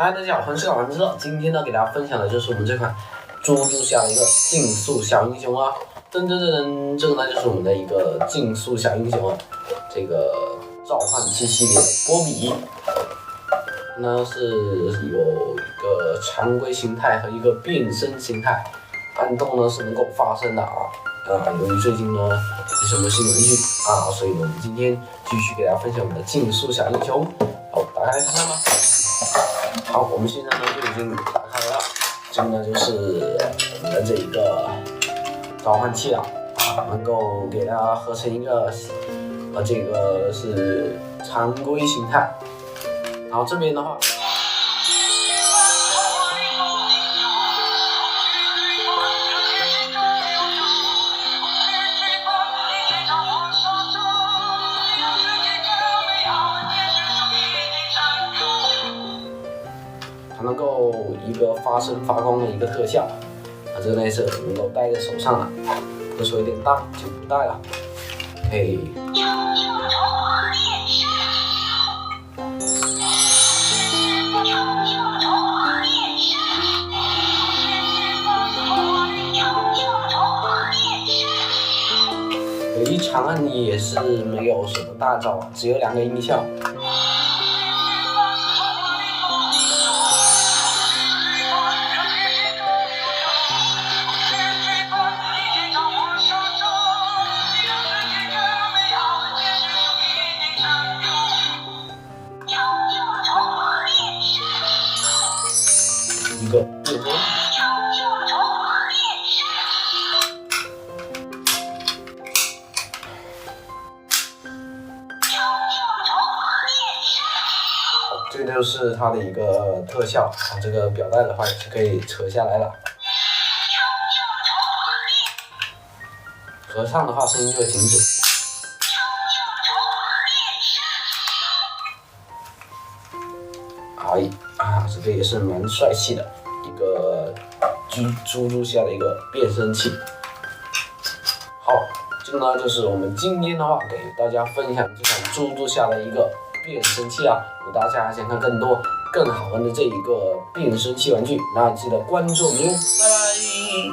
嗨，大家好，欢迎收看玩之乐。今天呢，给大家分享的就是我们这款猪猪下的一个竞速小英雄啊。噔，这个呢就是我们的一个竞速小英雄啊，这个召唤器系列的波比。呢是有一个常规形态和一个变身形态，暗动呢是能够发生的啊。由于最近呢没什么新玩具啊，所以我们今天继续给大家分享我们的竞速小英雄。好，打开来看看吧。好，我们现在呢就已经打开了，这个呢就是我们的这一个召唤器了啊，能够给大家合成一个这个是常规形态。然后这边的话，它能够一个发声发光的一个特效，这个呢是能够戴在手上了，这手有点大就不戴了。OK。有一长按你也是没有什么大招，只有2个音效。一个变身。这个就是它的一个特效啊，这个表带的话也是可以扯下来了。合上的话声音就会停止。这个也是蛮帅气的一个猪猪下的一个变身器。好，这个呢就是我们今天的话给大家分享这款猪猪下的一个变身器啊。如果大家想看更多更好玩的这一个变身器玩具，那记得关注我们哟，拜拜。